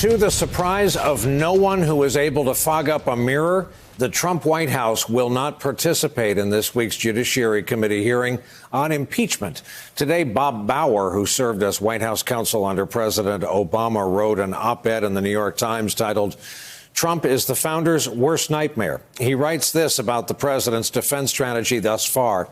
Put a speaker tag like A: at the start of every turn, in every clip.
A: To the surprise of no one who was able to fog up a mirror, the Trump White House will not participate in this week's Judiciary Committee hearing on impeachment. Today, Bob Bauer, who served as White House counsel under President Obama, wrote an op-ed in the New York Times titled, "Trump is the founder's worst nightmare." He writes this about the president's defense strategy thus far.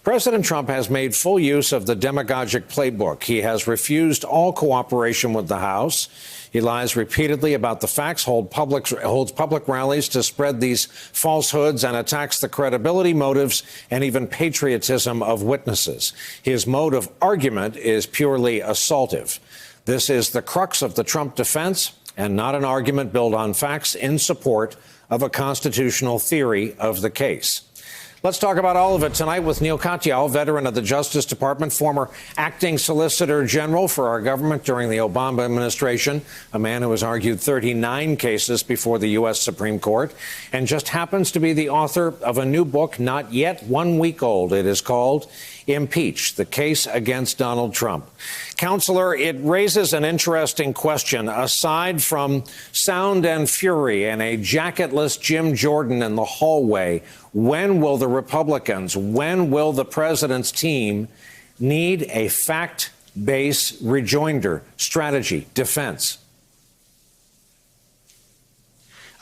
A: President Trump has made full use of the demagogic playbook. He has refused all cooperation with the House. He lies repeatedly about the facts, holds public rallies to spread these falsehoods, and attacks the credibility, motives, and even patriotism of witnesses. His mode of argument is purely assaultive. This is the crux of the Trump defense, and not an argument built on facts in support of a constitutional theory of the case. Let's talk about all of it tonight with Neil Katyal, veteran of the Justice Department, former acting Solicitor General for our government during the Obama administration, a man who has argued 39 cases before the U.S. Supreme Court, and just happens to be the author of a new book not yet 1 week old. It is called Impeach, the Case Against Donald Trump. Counselor, it raises an interesting question. Aside from sound and fury and a jacketless Jim Jordan in the hallway, when will the Republicans, when will the president's team need a fact-based rejoinder, strategy, defense?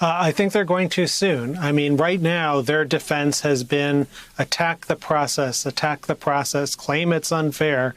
B: I think they're going to soon. I mean, right now, their defense has been attack the process, claim it's unfair,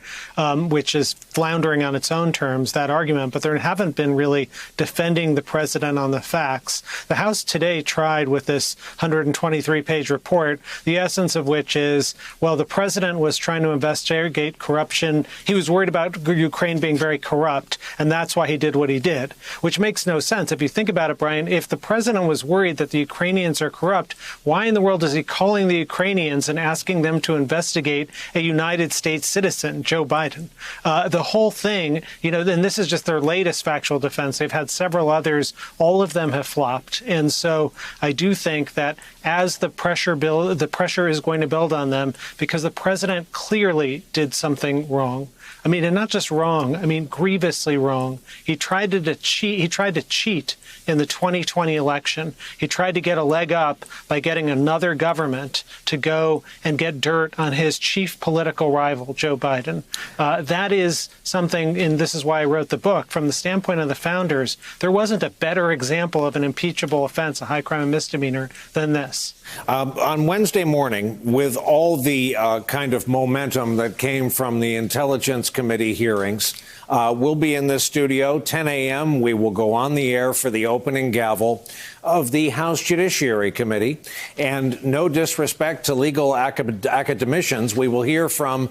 B: which is floundering on its own terms, that argument. But they haven't been really defending the president on the facts. The House today tried with this 123-page report, the essence of which is, well, the president was trying to investigate corruption. He was worried about Ukraine being very corrupt, and that's why he did what he did, which makes no sense. If you think about it, Brian, if the president was worried that the Ukrainians are corrupt, why in the world is he calling the Ukrainians and asking them to investigate a United States citizen, Joe Biden? The whole thing, you know, and this is just their latest factual defense. They've had several others. All of them have flopped. And so I do think that as the pressure is going to build on them because the president clearly did something wrong. I mean, and not just wrong, I mean, grievously wrong. He tried to cheat in the 2020 election. He tried to get a leg up by getting another government to go and get dirt on his chief political rival, Joe Biden. That is something, and this is why I wrote the book, from the standpoint of the founders, there wasn't a better example of an impeachable offense, a high crime and misdemeanor, than this.
A: On Wednesday morning, with all the kind of momentum that came from the Intelligence Committee hearings, we'll be in this studio, 10 a.m. We will go on the air for the opening gavel of the House Judiciary Committee. And no disrespect to legal academicians, we will hear from,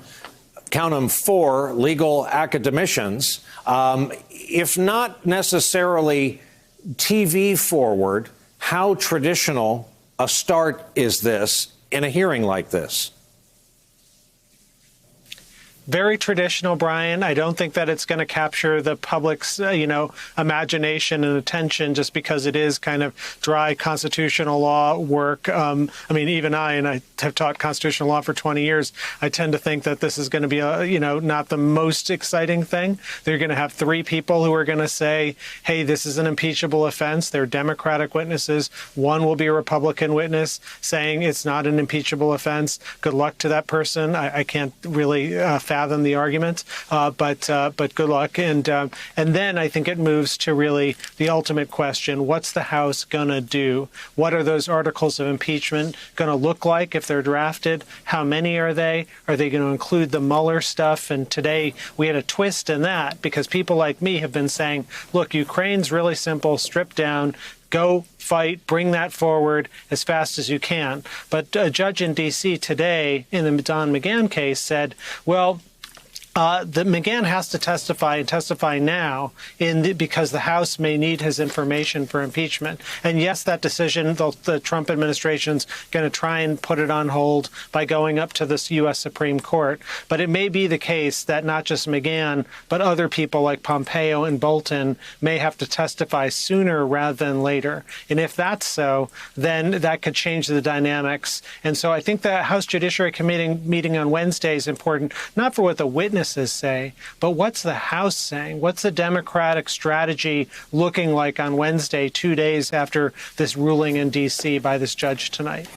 A: count them, 4 legal academicians, if not necessarily TV forward. How traditional a start is this in a hearing like this?
B: Very traditional, Brian. I don't think that it's going to capture the public's, imagination and attention just because it is kind of dry constitutional law work. I mean, even I have taught constitutional law for 20 years. I tend to think that this is going to be, not the most exciting thing. They're going to have 3 people who are going to say, hey, this is an impeachable offense. They're Democratic witnesses. One will be a Republican witness saying it's not an impeachable offense. Good luck to that person. I can't really fathom the argument, but good luck. And then I think it moves to really the ultimate question: what's the House going to do? What are those articles of impeachment going to look like if they're drafted? How many are they? Are they going to include the Mueller stuff? And today we had a twist in that because people like me have been saying, look, Ukraine's really simple, strip down, go fight, bring that forward as fast as you can. But a judge in D.C. today in the Don McGahn case said, well, that McGahn has to testify now because the House may need his information for impeachment. And yes, that decision, the Trump administration's going to try and put it on hold by going up to the U.S. Supreme Court. But it may be the case that not just McGahn, but other people like Pompeo and Bolton may have to testify sooner rather than later. And if that's so, then that could change the dynamics. And so I think the House Judiciary Committee meeting on Wednesday is important, not for what the witness witnesses say, but what's the House saying? What's the Democratic strategy looking like on Wednesday, 2 days after this ruling in D.C. by this judge tonight?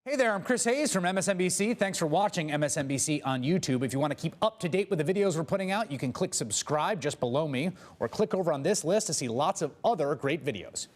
C: Hey there, I'm Chris Hayes from MSNBC. Thanks for watching MSNBC on YouTube. If you want to keep up to date with the videos we're putting out, you can click subscribe just below me or click over on this list to see lots of other great videos.